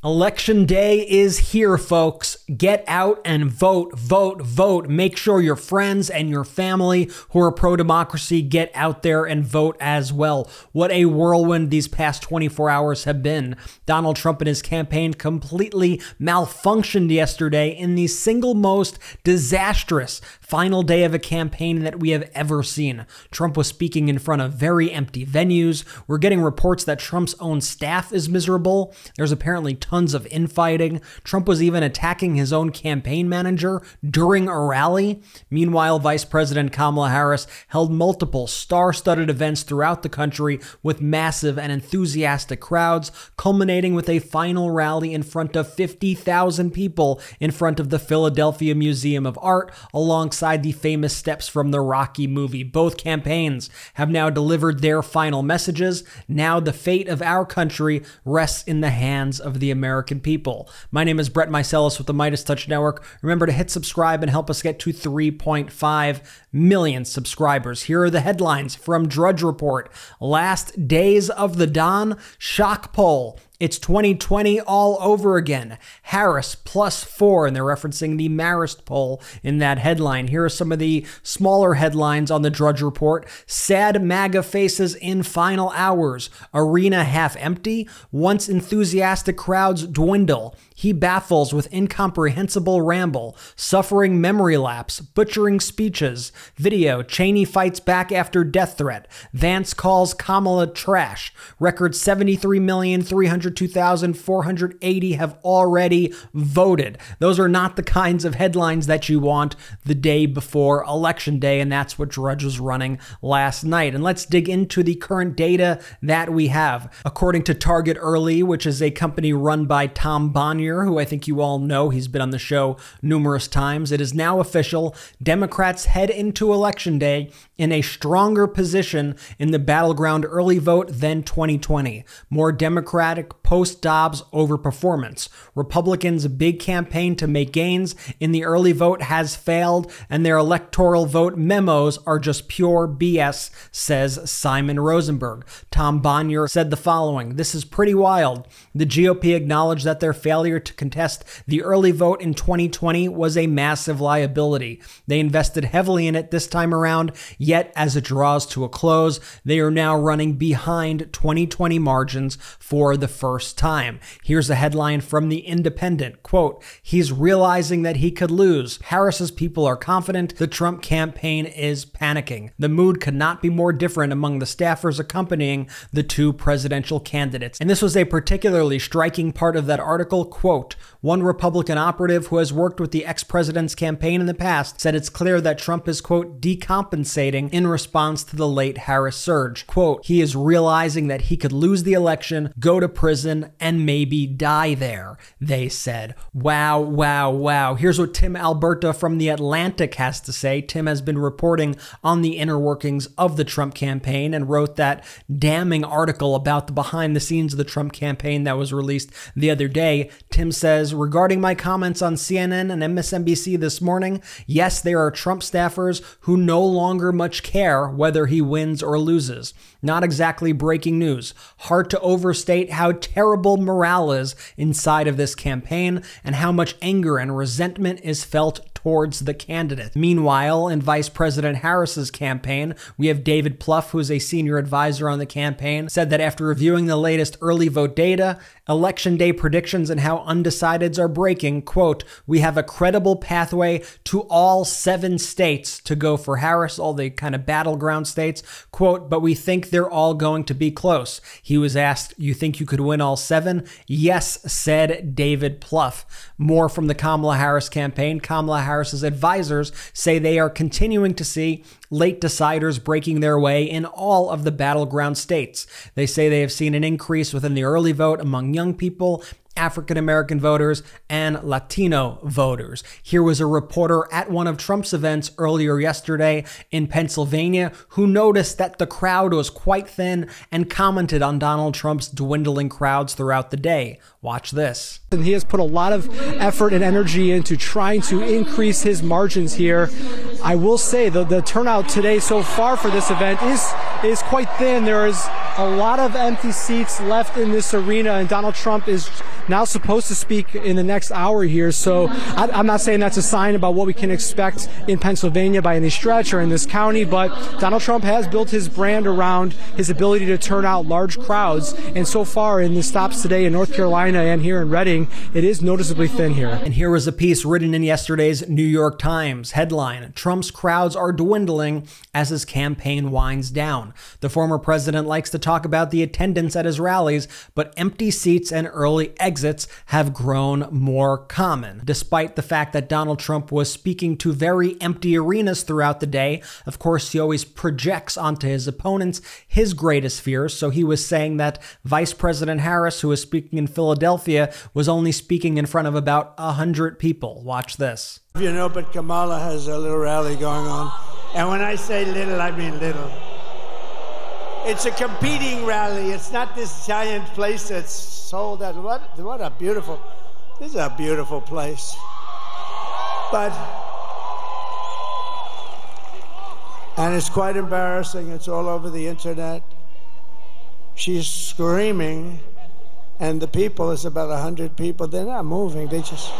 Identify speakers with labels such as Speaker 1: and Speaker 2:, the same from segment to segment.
Speaker 1: Election day is here, folks. Get out and vote, vote, vote. Make sure your friends and your family who are pro-democracy get out there and vote as well. What a whirlwind these past 24 hours have been. Donald Trump and his campaign completely malfunctioned yesterday in the single most disastrous final day of a campaign that we have ever seen. Trump was speaking in front of very empty venues. We're getting reports that Trump's own staff is miserable. There's apparently tons of infighting. Trump was even attacking his own campaign manager during a rally. Meanwhile, Vice President Kamala Harris held multiple star-studded events throughout the country with massive and enthusiastic crowds, culminating with a final rally in front of 50,000 people in front of the Philadelphia Museum of Art, alongside the famous steps from the Rocky movie. Both campaigns have now delivered their final messages. Now the fate of our country rests in the hands of the American people. My name is Brett Meiselas with the MeidasTouch Network. Remember to hit subscribe and help us get to 3.5 million subscribers. Here are the headlines from Drudge Report. Last days of the Don, shock poll. It's 2020 all over again. Harris +4, and they're referencing the Marist poll in that headline. Here are some of the smaller headlines on the Drudge Report. Sad MAGA faces in final hours. Arena half empty. Once enthusiastic crowds dwindle. He baffles with incomprehensible ramble. Suffering memory lapse. Butchering speeches. Video. Cheney fights back after death threat. Vance calls Kamala trash. Record 73,302,480 have already voted. Those are not the kinds of headlines that you want the day before Election Day, and that's what Drudge was running last night. And let's dig into the current data that we have. According to Target Early, which is a company run by Tom Bonnier, who I think you all know, he's been on the show numerous times, it is now official. Democrats head into Election Day in a stronger position in the battleground early vote than 2020. More Democratic post-Dobbs overperformance. Republicans' big campaign to make gains in the early vote has failed, and their electoral vote memos are just pure BS, says Simon Rosenberg. Tom Bonnier said the following: "This is pretty wild. The GOP acknowledged that their failure to contest the early vote in 2020 was a massive liability. They invested heavily in it this time around, yet as it draws to a close, they are now running behind 2020 margins for the first time." Here's a headline from The Independent, quote, "He's realizing that he could lose. Harris's people are confident. The Trump campaign is panicking. The mood could not be more different among the staffers accompanying the two presidential candidates." And this was a particularly striking part of that article, quote, "One Republican operative who has worked with the ex-president's campaign in the past said it's clear that Trump is, quote, decompensating in response to the late Harris surge. Quote, he is realizing that he could lose the election, go to prison, and maybe die there," they said. Wow, wow, wow. Here's what Tim Alberta from The Atlantic has to say. Tim has been reporting on the inner workings of the Trump campaign and wrote that damning article about the behind the scenes of the Trump campaign that was released the other day. Tim says, "Regarding my comments on CNN and MSNBC this morning, yes, there are Trump staffers who no longer much care whether he wins or loses. Not exactly breaking news. Hard to overstate how terrible morale is inside of this campaign and how much anger and resentment is felt towards the candidate." Meanwhile, in Vice President Harris's campaign, we have David Plouffe, who's a senior advisor on the campaign, said that after reviewing the latest early vote data, Election Day predictions and how undecideds are breaking, quote, "We have a credible pathway to all 7 states to go for Harris," all the kind of battleground states, quote, "but we think they're all going to be close." He was asked, "You think you could win all 7? "Yes," said David Plouffe. More from the Kamala Harris campaign. Kamala Harris's advisors say they are continuing to see late deciders breaking their way in all of the battleground states. They say they have seen an increase within the early vote among young people, African-American voters, and Latino voters. Here was a reporter at one of Trump's events earlier yesterday in Pennsylvania who noticed that the crowd was quite thin and commented on Donald Trump's dwindling crowds throughout the day. Watch this.
Speaker 2: And he has put a lot of effort and energy into trying to increase his margins here. I will say the turnout today so far for this event is quite thin. There is a lot of empty seats left in this arena, and Donald Trump is now supposed to speak in the next hour here. So I'm not saying that's a sign about what we can expect in Pennsylvania by any stretch or in this county, but Donald Trump has built his brand around his ability to turn out large crowds. And so far in the stops today in North Carolina and here in Reading, it is noticeably thin here.
Speaker 1: And here was a piece written in yesterday's New York Times. Headline: Trump's crowds are dwindling as his campaign winds down. The former president likes to talk about the attendance at his rallies, but empty seats and early exits have grown more common. Despite the fact that Donald Trump was speaking to very empty arenas throughout the day, of course, he always projects onto his opponents his greatest fears. So he was saying that Vice President Harris, who was speaking in Philadelphia, was only speaking in front of about 100 people. Watch this.
Speaker 3: You know, but Kamala has a little rally going on. And when I say little, I mean little. It's a competing rally. It's not this giant place that's sold out. What a beautiful, this is a beautiful place. But, and it's quite embarrassing. It's all over the internet. She's screaming, and the people, it's about 100 people. They're not moving. They just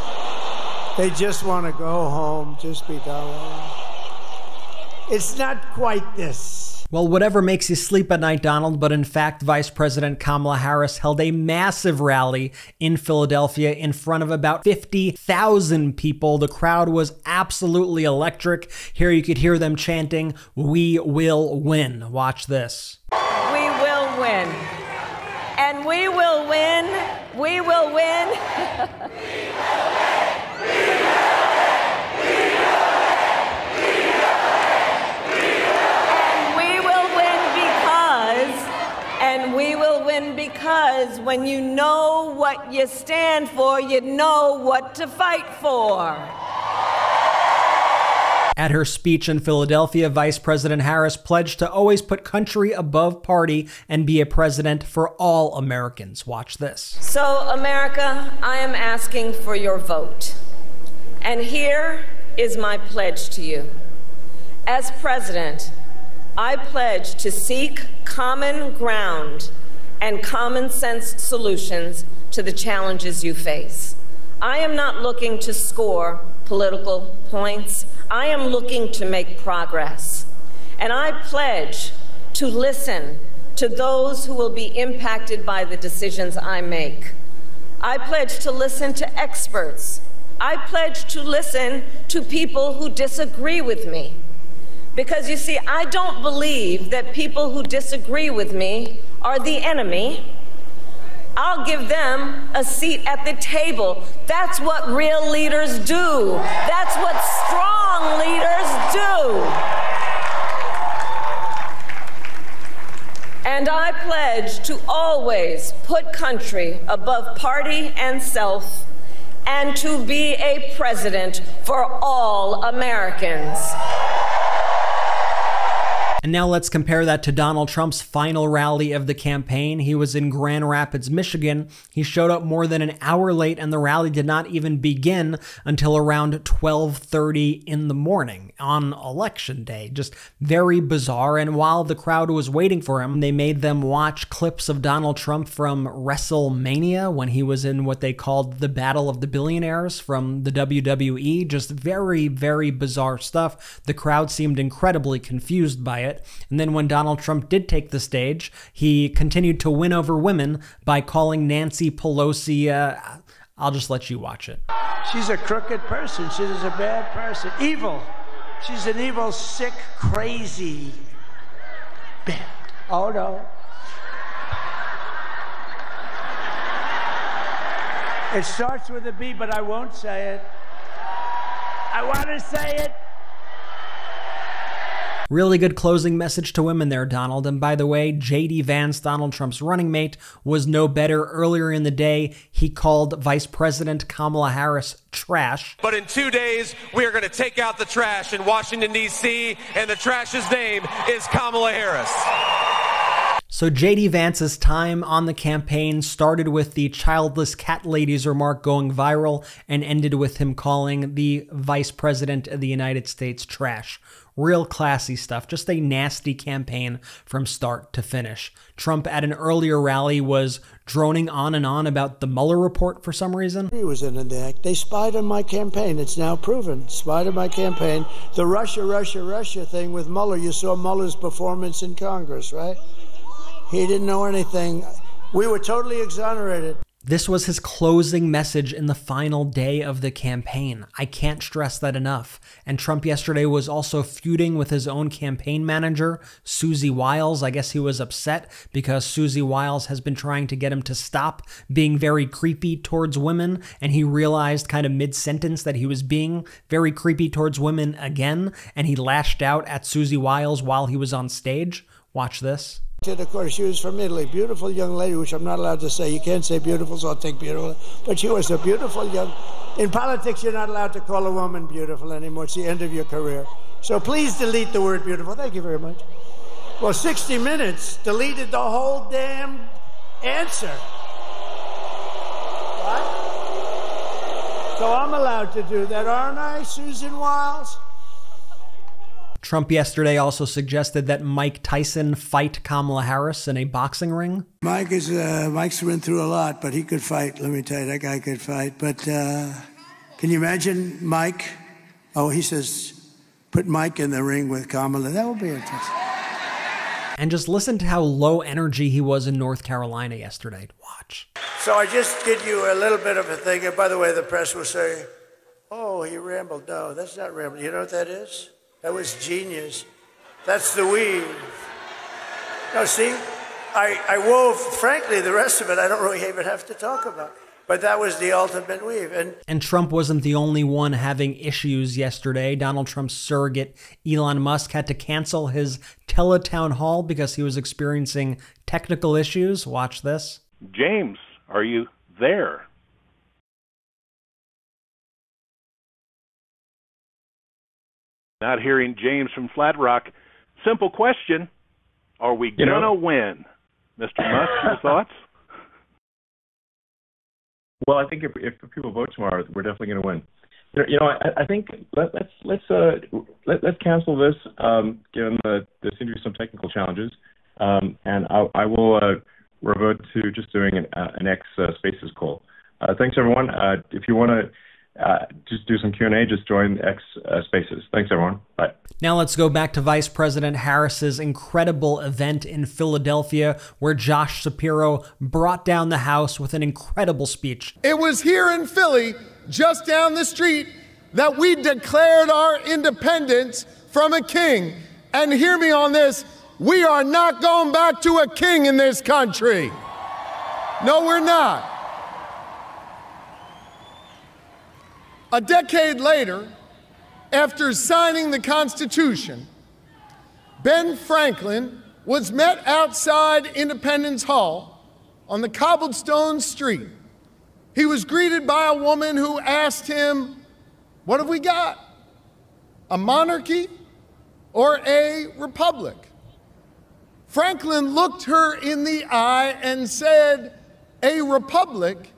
Speaker 3: want to go home, just be done. It's not quite this.
Speaker 1: Well, whatever makes you sleep at night, Donald, but in fact, Vice President Kamala Harris held a massive rally in Philadelphia in front of about 50,000 people. The crowd was absolutely electric. Here you could hear them chanting, "We will win." Watch this.
Speaker 4: We will win. And we will win. We will win. And we will win because when you know what you stand for, you know what to fight for.
Speaker 1: At her speech in Philadelphia, Vice President Harris pledged to always put country above party and be a president for all Americans. Watch this.
Speaker 4: So, America, I am asking for your vote. And here is my pledge to you. As president, I pledge to seek common ground and common sense solutions to the challenges you face. I am not looking to score political points. I am looking to make progress. And I pledge to listen to those who will be impacted by the decisions I make. I pledge to listen to experts. I pledge to listen to people who disagree with me. Because, you see, I don't believe that people who disagree with me are the enemy. I'll give them a seat at the table. That's what real leaders do. That's what strong leaders do. And I pledge to always put country above party and self, and to be a president for all Americans.
Speaker 1: And now let's compare that to Donald Trump's final rally of the campaign. He was in Grand Rapids, Michigan. He showed up more than an hour late, and the rally did not even begin until around 12:30 in the morning on Election Day. Just very bizarre. And while the crowd was waiting for him, they made them watch clips of Donald Trump from WrestleMania when he was in what they called the Battle of the Billionaires from the WWE. Just very, very bizarre stuff. The crowd seemed incredibly confused by it. And then when Donald Trump did take the stage, he continued to win over women by calling Nancy Pelosi, I'll just let you watch it.
Speaker 3: She's a crooked person. She's a bad person. Evil. She's an evil, sick, crazy bitch. Oh, no. It starts with a B, but I won't say it. I want to say it.
Speaker 1: Really good closing message to women there, Donald. And by the way, J.D. Vance, Donald Trump's running mate, was no better. Earlier in the day, he called Vice President Kamala Harris trash.
Speaker 5: But in 2 days, we are going to take out the trash in Washington, D.C., and the trash's name is Kamala Harris.
Speaker 1: So J.D. Vance's time on the campaign started with the childless cat lady's remark going viral and ended with him calling the Vice President of the United States trash. Real classy stuff, just a nasty campaign from start to finish. Trump at an earlier rally was droning on and on about the Mueller report for some reason.
Speaker 3: He was in the act. They spied on my campaign. It's now proven. Spied on my campaign. The Russia thing with Mueller. You saw Mueller's performance in Congress, right? He didn't know anything. We were totally exonerated.
Speaker 1: This was his closing message in the final day of the campaign. I can't stress that enough. And Trump yesterday was also feuding with his own campaign manager, Susie Wiles. I guess he was upset because Susie Wiles has been trying to get him to stop being very creepy towards women. And he realized kind of mid-sentence that he was being very creepy towards women again. And he lashed out at Susie Wiles while he was on stage. Watch this.
Speaker 3: Of course, she was from Italy, beautiful young lady, which I'm not allowed to say. You can't say beautiful, so I'll take beautiful. But she was a beautiful young... In politics, you're not allowed to call a woman beautiful anymore. It's the end of your career. So please delete the word beautiful. Thank you very much. Well, 60 Minutes deleted the whole damn answer. What? So I'm allowed to do that, aren't I, Susan Wiles?
Speaker 1: Trump yesterday also suggested that Mike Tyson fight Kamala Harris in a boxing ring.
Speaker 3: Mike's been through a lot, but he could fight. Let me tell you, that guy could fight. But can you imagine Mike? Oh, he says, put Mike in the ring with Kamala. That would be interesting.
Speaker 1: And just listen to how low energy he was in North Carolina yesterday. Watch.
Speaker 3: So I just give you a little bit of a thing. And by the way, the press will say, oh, he rambled. No, that's not rambling. You know what that is? That was genius. That's the weave. No, see, I wove, frankly, the rest of it I don't really even have to talk about. But that was the ultimate weave.
Speaker 1: And Trump wasn't the only one having issues yesterday. Donald Trump's surrogate, Elon Musk, had to cancel his teletown hall because he was experiencing technical issues. Watch this.
Speaker 6: James, are you there? Not hearing James from Flat Rock. Simple question. Are we going to win? Mr. Musk, your thoughts?
Speaker 7: Well, I think if people vote tomorrow, we're definitely going to win. I think let's cancel this, given there seem to be some technical challenges, and I will revert to just doing an X Spaces call. Thanks, everyone. If you want to just do some Q&A, just join X Spaces. Thanks, everyone. Bye.
Speaker 1: Now let's go back to Vice President Harris's incredible event in Philadelphia, where Josh Shapiro brought down the House with an incredible speech.
Speaker 8: It was here in Philly, just down the street, that we declared our independence from a king. And hear me on this, we are not going back to a king in this country. No, we're not. A decade later, after signing the Constitution, Ben Franklin was met outside Independence Hall on the cobblestone street. He was greeted by a woman who asked him, "What have we got? A monarchy or a republic?" Franklin looked her in the eye and said, "A republic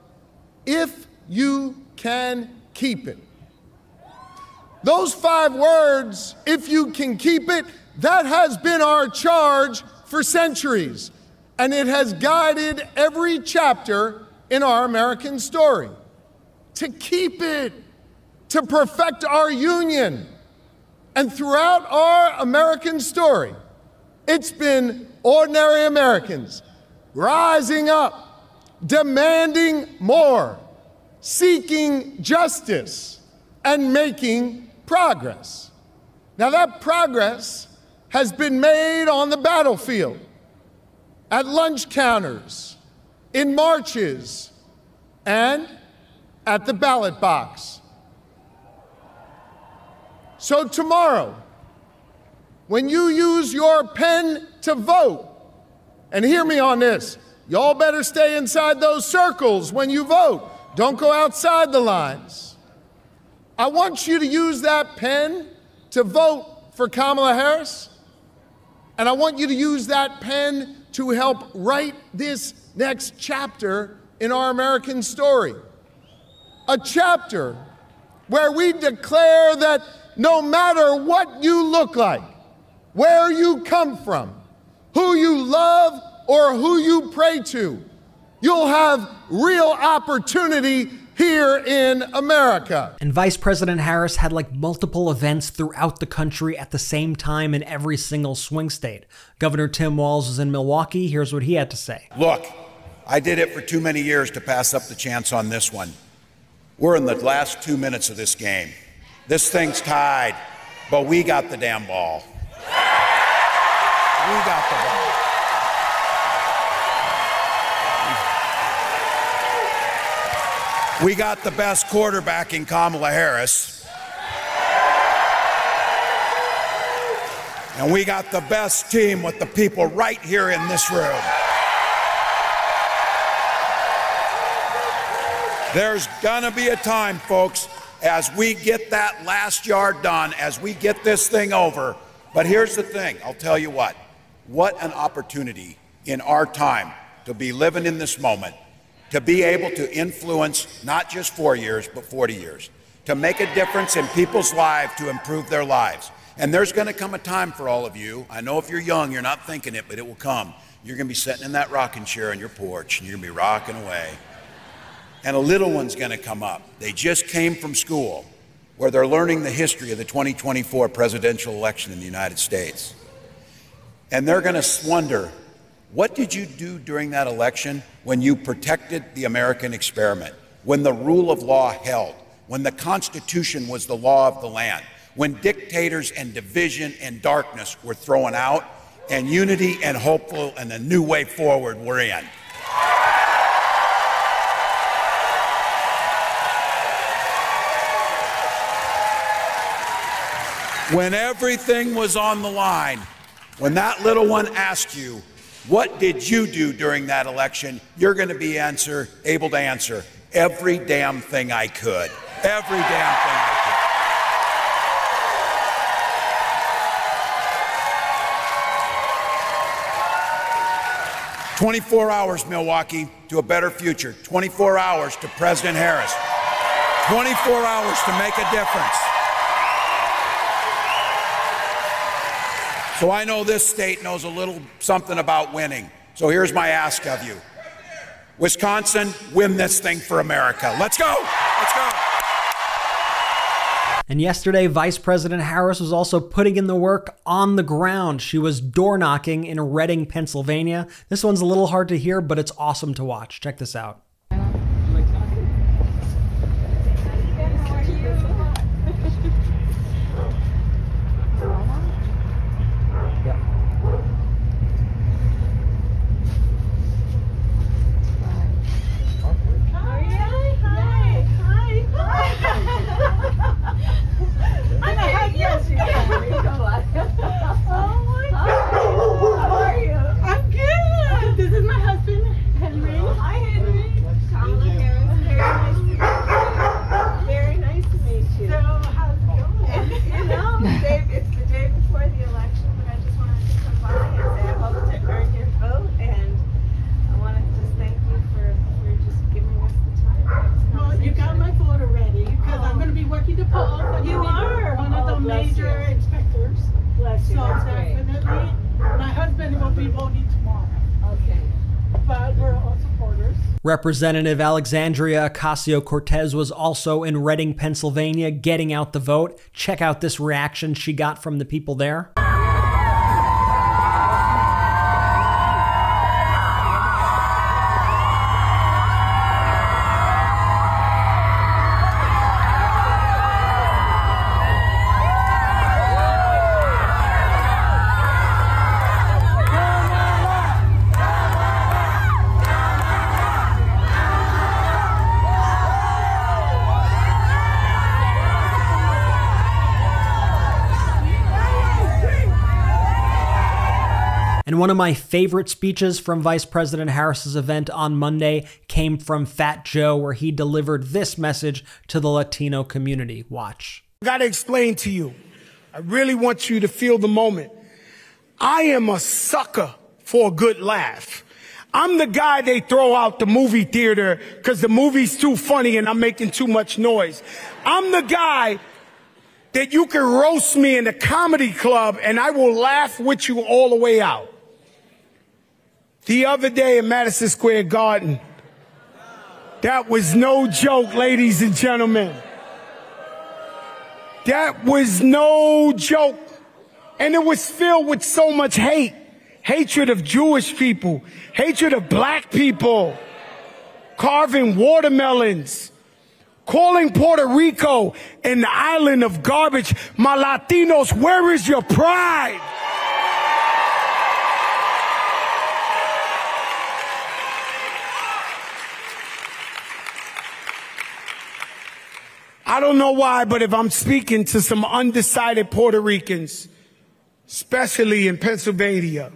Speaker 8: if you can keep it." Those 5 words, if you can keep it, that has been our charge for centuries, and it has guided every chapter in our American story. To keep it, to perfect our union. And throughout our American story, it's been ordinary Americans rising up, demanding more, seeking justice, and making progress. Now that progress has been made on the battlefield, at lunch counters, in marches, and at the ballot box. So tomorrow, when you use your pen to vote, and hear me on this, y'all better stay inside those circles when you vote. Don't go outside the lines. I want you to use that pen to vote for Kamala Harris. And I want you to use that pen to help write this next chapter in our American story. A chapter where we declare that no matter what you look like, where you come from, who you love or who you pray to, you'll have real opportunity here in America.
Speaker 1: And Vice President Harris had like multiple events throughout the country at the same time in every single swing state. Governor Tim Walz was in Milwaukee. Here's what he had to say.
Speaker 9: Look, I did it for too many years to pass up the chance on this one. We're in the last 2 minutes of this game. This thing's tied, but we got the damn ball. We got the ball. We got the best quarterback in Kamala Harris. And we got the best team with the people right here in this room. There's gonna be a time, folks, as we get that last yard done, as we get this thing over. But here's the thing, I'll tell you what an opportunity in our time to be living in this moment, to be able to influence not just 4 years, but 40 years, to make a difference in people's lives, to improve their lives. And there's gonna come a time for all of you, I know if you're young, you're not thinking it, but it will come. You're gonna be sitting in that rocking chair on your porch, and you're gonna be rocking away. And a little one's gonna come up. They just came from school where they're learning the history of the 2024 presidential election in the United States. And they're gonna wonder, what did you do during that election when you protected the American experiment, when the rule of law held, when the Constitution was the law of the land, when dictators and division and darkness were thrown out, and unity and hopeful and a new way forward were in? When everything was on the line, when that little one asked you, what did you do during that election? You're going to be able to answer, every damn thing I could. Every damn thing I could. 24 hours, Milwaukee, to a better future. 24 hours to President Harris. 24 hours to make a difference. So I know this state knows a little something about winning. So here's my ask of you. Wisconsin, win this thing for America. Let's go. Let's go.
Speaker 1: And yesterday, Vice President Harris was also putting in the work on the ground. She was door knocking in Reading, Pennsylvania. This one's a little hard to hear, but it's awesome to watch. Check this out. Representative Alexandria Ocasio-Cortez was also in Reading, Pennsylvania, getting out the vote. Check out this reaction she got from the people there. And one of my favorite speeches from Vice President Harris's event on Monday came from Fat Joe, where he delivered this message to the Latino community. Watch.
Speaker 10: I got to explain to you. I really want you to feel the moment. I am a sucker for a good laugh. I'm the guy they throw out the movie theater because the movie's too funny and I'm making too much noise. I'm the guy that you can roast me in a comedy club and I will laugh with you all the way out. The other day in Madison Square Garden, that was no joke, ladies and gentlemen. That was no joke. And it was filled with so much hate. Hatred of Jewish people, hatred of black people, carving watermelons, calling Puerto Rico an island of garbage. My Latinos, where is your pride? I don't know why, but if I'm speaking to some undecided Puerto Ricans, especially in Pennsylvania,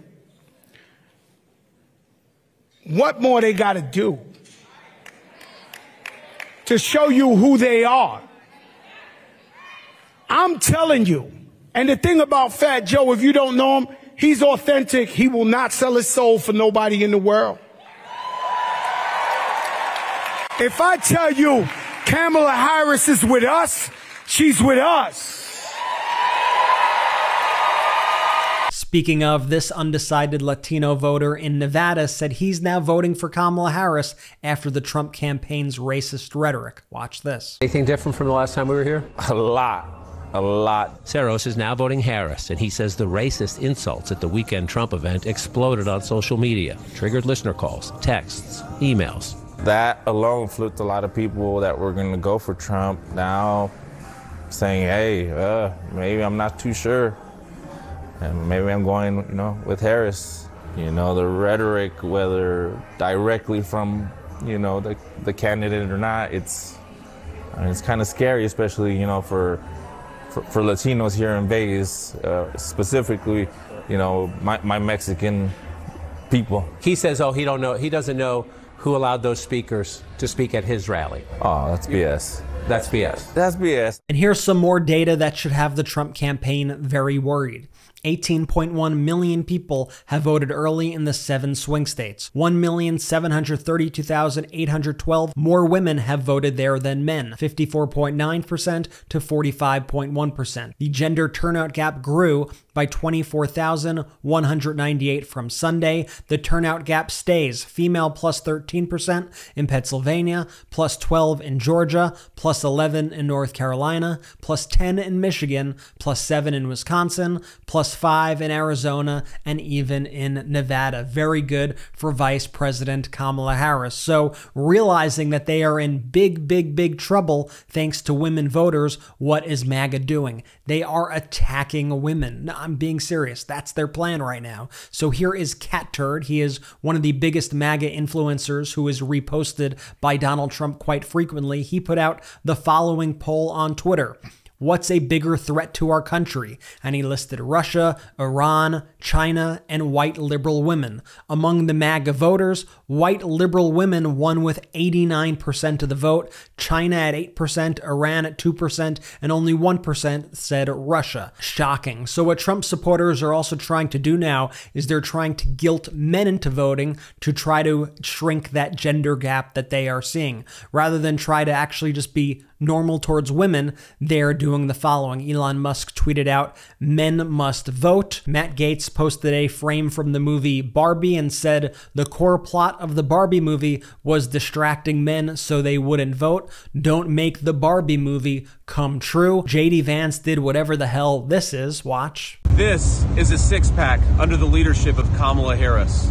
Speaker 10: what more they got to do to show you who they are? I'm telling you. And the thing about Fat Joe, if you don't know him, he's authentic. He will not sell his soul for nobody in the world. If I tell you Kamala Harris is with us, she's with us.
Speaker 1: Speaking of, this undecided Latino voter in Nevada said he's now voting for Kamala Harris after the Trump campaign's racist rhetoric. Watch this.
Speaker 11: Anything different from the last time we were here?
Speaker 12: A lot.
Speaker 11: Saros is now voting Harris, and he says the racist insults at the weekend Trump event exploded on social media, triggered listener calls, texts, emails.
Speaker 12: That alone flipped a lot of people that were going to go for Trump now saying, hey, maybe I'm not too sure. And maybe I'm going, with Harris. The rhetoric, whether directly from, the candidate or not, it's kind of scary, especially, for Latinos here in Vegas, specifically, my Mexican people.
Speaker 11: He says, he doesn't know who allowed those speakers to speak at his rally.
Speaker 12: Oh, that's BS.
Speaker 11: That's BS.
Speaker 12: That's BS.
Speaker 1: And here's some more data that should have the Trump campaign very worried. 18.1 million people have voted early in the 7 swing states. 1,732,812 more women have voted there than men, 54.9% to 45.1%. The gender turnout gap grew by 24,198 from Sunday. The turnout gap stays, female plus 13% in Pennsylvania, plus 12 in Georgia, plus 11 in North Carolina, plus 10 in Michigan, plus 7 in Wisconsin, plus 5 in Arizona, and even in Nevada. Very good for Vice President Kamala Harris. So realizing that they are in big trouble thanks to women voters, what is MAGA doing? They are attacking women. No, I'm being serious. That's their plan right now. So here is Cat Turd. He is one of the biggest MAGA influencers who is reposted by Donald Trump quite frequently. He put out the following poll on Twitter. What's a bigger threat to our country? And he listed Russia, Iran, China, and white liberal women. Among the MAGA voters, white liberal women won with 89% of the vote, China at 8%, Iran at 2%, and only 1% said Russia. Shocking. So what Trump supporters are also trying to do now is they're trying to guilt men into voting to try to shrink that gender gap that they are seeing. Rather than try to actually just be normal towards women, they're doing the following. Elon Musk tweeted out, "Men must vote." Matt Gaetz posted a frame from the movie Barbie and said the core plot of the Barbie movie was distracting men so they wouldn't vote. Don't make the Barbie movie come true. JD Vance did whatever the hell this is. Watch.
Speaker 5: This is a six-pack under the leadership of Kamala Harris.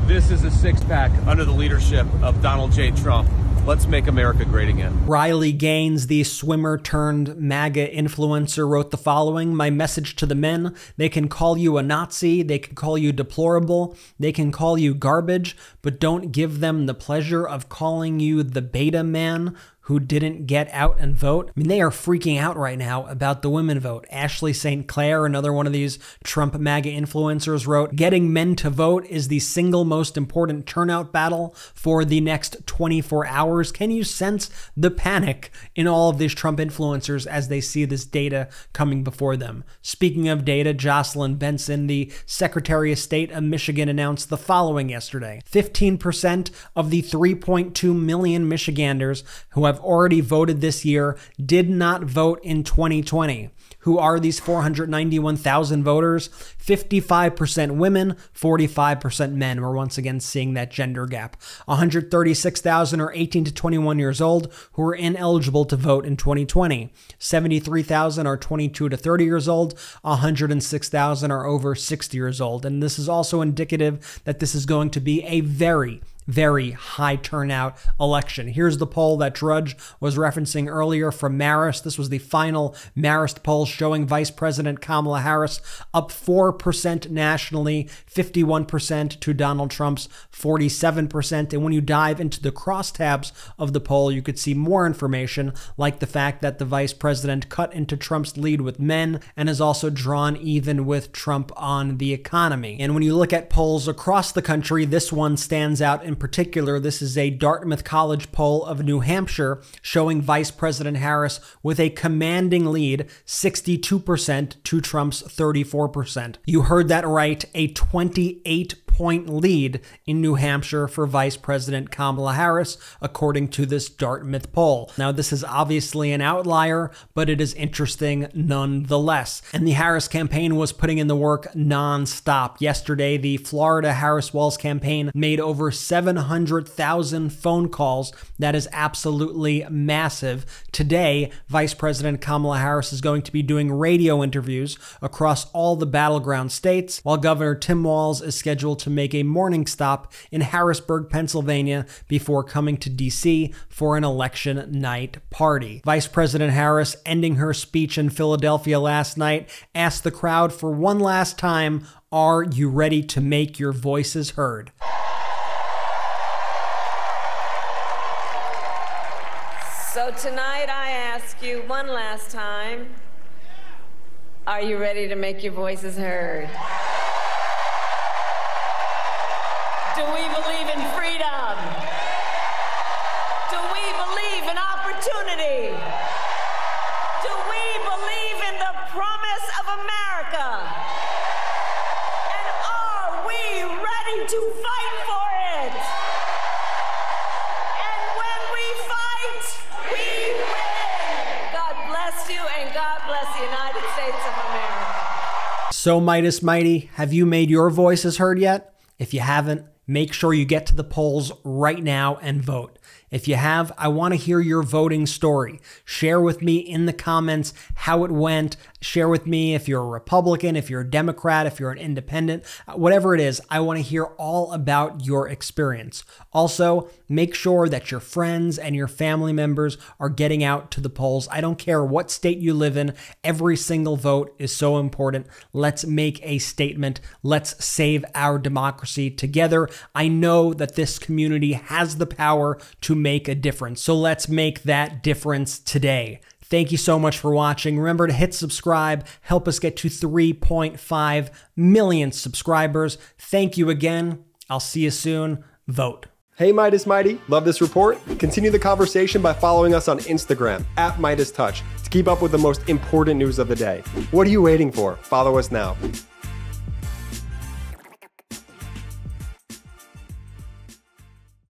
Speaker 5: This is a six-pack under the leadership of Donald J. Trump. Let's make America great again.
Speaker 1: Riley Gaines, the swimmer turned MAGA influencer, wrote the following. My message to the men: they can call you a Nazi, they can call you deplorable, they can call you garbage, but don't give them the pleasure of calling you the beta man who didn't get out and vote. I mean, they are freaking out right now about the women vote. Ashley St. Clair, another one of these Trump MAGA influencers, wrote, "Getting men to vote is the single most important turnout battle for the next 24 hours. Can you sense the panic in all of these Trump influencers as they see this data coming before them?" Speaking of data, Jocelyn Benson, the Secretary of State of Michigan, announced the following yesterday. 15% of the 3.2 million Michiganders who have already voted this year did not vote in 2020. Who are these 491,000 voters? 55% women, 45% men. We're once again seeing that gender gap. 136,000 are 18 to 21 years old who are ineligible to vote in 2020. 73,000 are 22 to 30 years old. 106,000 are over 60 years old. And this is also indicative that this is going to be a very high turnout election. Here's the poll that Drudge was referencing earlier from Marist. This was the final Marist poll showing Vice President Kamala Harris up 4% nationally, 51% to Donald Trump's 47%. And when you dive into the crosstabs of the poll, you could see more information, like the fact that the vice president cut into Trump's lead with men and has also drawn even with Trump on the economy. And when you look at polls across the country, this one stands out in particular. This is a Dartmouth College poll of New Hampshire showing Vice President Harris with a commanding lead, 62% to Trump's 34%. You heard that right, a 28-point lead in New Hampshire for Vice President Kamala Harris, according to this Dartmouth poll. Now, this is obviously an outlier, but it is interesting nonetheless. And the Harris campaign was putting in the work nonstop. Yesterday, the Florida Harris Walz campaign made over 700,000 phone calls. That is absolutely massive. Today, Vice President Kamala Harris is going to be doing radio interviews across all the battleground states, while Governor Tim Walz is scheduled to make a morning stop in Harrisburg, Pennsylvania, before coming to D.C. for an election night party. Vice President Harris, ending her speech in Philadelphia last night, asked the crowd for one last time, "Are you ready to make your voices heard?"
Speaker 4: So tonight I ask you one last time, are you ready to make your voices heard? Do we believe in freedom? Do we believe in opportunity? Do we believe in the promise of America? And are we ready to fight for it? And when we fight, we win. God bless you, and God bless the United States of America.
Speaker 1: So, Meidas Mighty, have you made your voices heard yet? If you haven't, make sure you get to the polls right now and vote. If you have, I want to hear your voting story. Share with me in the comments how it went. Share with me if you're a Republican, if you're a Democrat, if you're an independent, whatever it is. I want to hear all about your experience. Also, make sure that your friends and your family members are getting out to the polls. I don't care what state you live in. Every single vote is so important. Let's make a statement. Let's save our democracy together. I know that this community has the power to make a difference. So let's make that difference today. Thank you so much for watching. Remember to hit subscribe. Help us get to 3.5 million subscribers. Thank you again. I'll see you soon. Vote.
Speaker 13: Hey Meidas Mighty, love this report? Continue the conversation by following us on Instagram @MeidasTouch to keep up with the most important news of the day. What are you waiting for? Follow us now.